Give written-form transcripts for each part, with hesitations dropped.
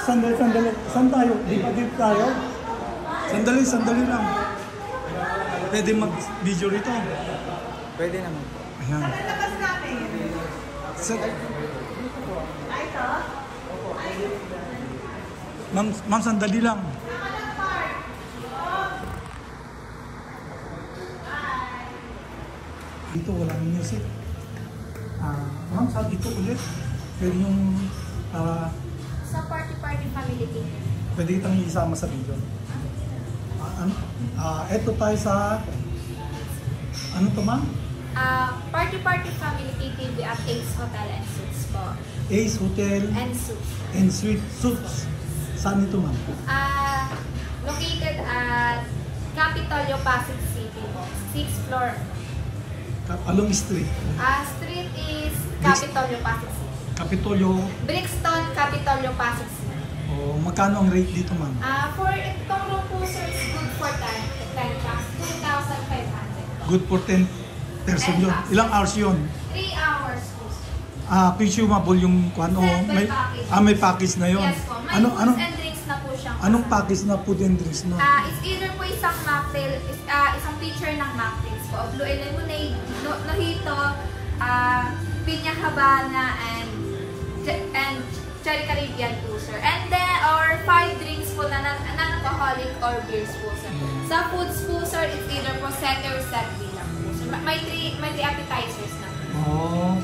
Sandali, sandali. Saan tayo? Di ba dito tayo? Sandali, sandali lang. Pwede mag-video rito. Pwede naman. Ayan. Sa... Ma'am, sandali lang. Dito walang music. Ma'am, saan dito ulit? Pwede yung... Sa party family team. pwede itang isama sa video. Eto tayo sa... Ano to, ma'am? Party family KTV at Ace Hotel and Suites po. Ace Hotel And Suites. and Suites. Saan ito, ma'am? Located at Capitolio, Pasig City po. 6th floor. Along street. Street is Capitolio, Pasig City. Capitolio. Brixton, Capitolio, Pasig City. Oh, magkano ang rate dito, ma'am? For itong room po, sir, is good for 10 packs. 2,500. Good for 10 person yun. Ilang hours yun? 3 hours po, sir. Consumable yung kwan o may package. may package na yon. Yes po. May foods and drinks na po siyang Anong kasama. package na food and drinks no? It's either po isang mocktail, isang pitcher ng mocktails po. Blue and lemonade, mojito, piña habana, and cherry Caribbean po, sir. And then, or 5 drinks po na non-alcoholic or beers po, sir. Sa foods po, sir, it's either po set or set B lang po, sir. May 3 appetizers na po. Oh.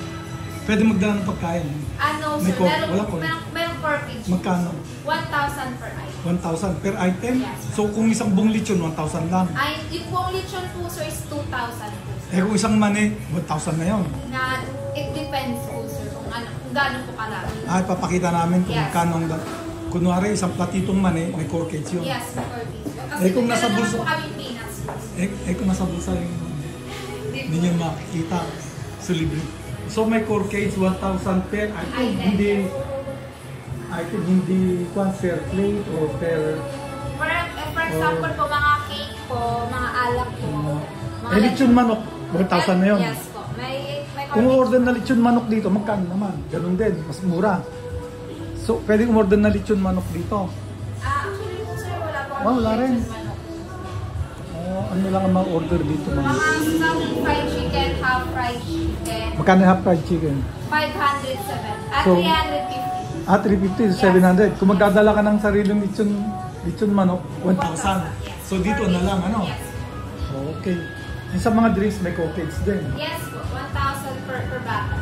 Pwede magdala ng pagkain. Sir, Wala po. merong porkage. Magkano? 1,000 per item. 1,000 per item? Yes. So kung isang buong lechon, 1,000 lang. Yung buong lechon po, sir, is 2,000 po, sir. Kung isang mani, 1,000 na yon. It depends po, sir, kung gaano po karami. Papakita namin kung Yes. magkano ang... Kunwari, isang platitong mani, may corkage yun. Yes, porkage. Kung nasa meron bulsa... naman po kami peanuts po. kung nasa bulsa yung... Hindi nyo makikita. So, libre. So, may corkage, 1,000 per item. Hindi... Item, hindi kwan per plate or per... For example po, mga cake po, mga alak po. lechon manok, 1,000 na yun. Yes po. May Kung order na lechon manok dito, magkano naman? Ganun din, mas mura. So, pwede order na lechon manok dito. Actually po, sir, wala po. Wala rin. Manok. Ano lang ang mga order dito? Mga some fried chicken, half fried chicken. Magkano half fried chicken? 507. At So, 350. 350 to 700. Kung magdadala ka ng sariling lechon manok, 1,000. So, dito na lang, ano? Yes. Okay. Yung sa mga drinks, may corkage din. Yes po, 1,000 per bottle.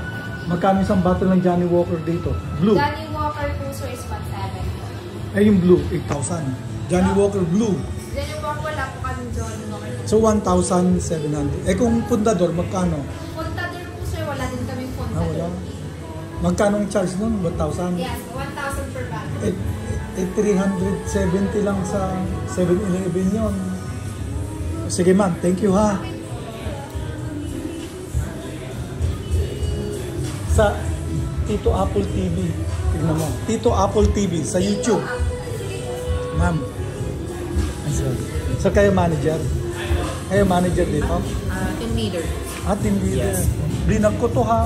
Magkano isang bottle ng Johnny Walker dito? Blue. Johnny Walker po, sir, is 1,700. Yung blue, 8,000. Johnny Walker Blue. Johnny Walker, wala po kami Johnny Walker. So, 1,700. Kung pundador, magkano? Puntador po, sir, wala din kami Wala. puntador. Magkano ang charge nun? 1,000? Yes, 1,000 per bottle. 370 lang sa 7-Eleven yun. Sige ma'am, thank you ha. Sa Tito Apple TV, tignan mo. Tito Apple TV sa YouTube. Ma'am. So kayo manager? Kayo manager dito? Team leader. Team leader. Blinag ko to ha.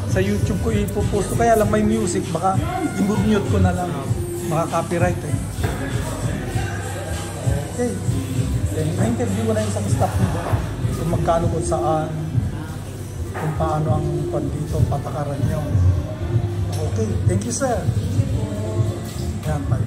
Sa YouTube ko ipopost. Kaya lang may music. Baka i-mute ko na lang. Baka copyright eh. Okay. Na-interview ko na isang staff nito. Kung magkano kung saan. Kung paano ang dito, patakaran nyo. Okay. Thank you sir. Yan, bye.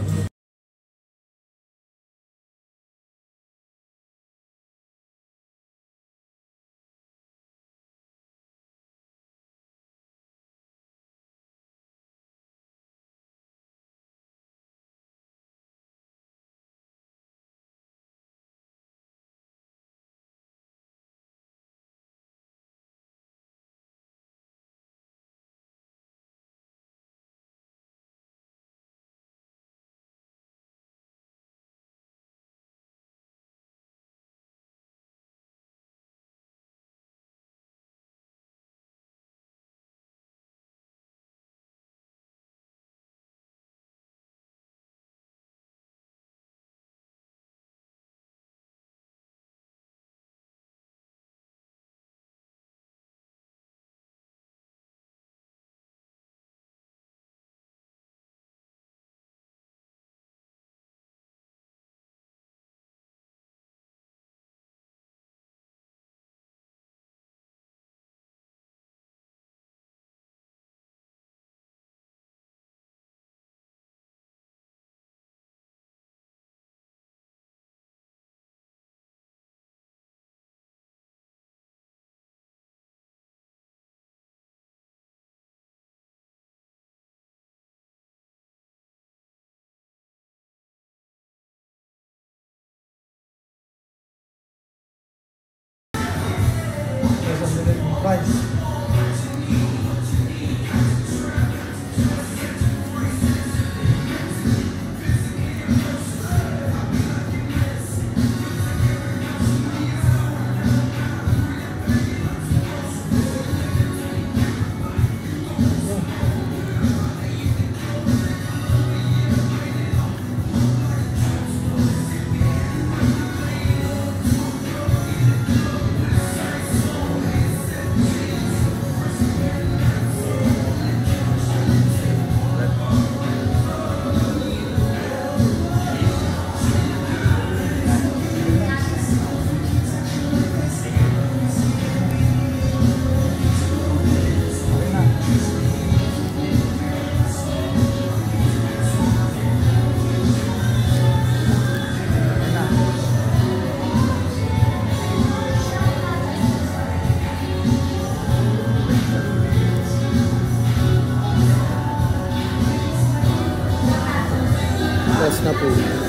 na po.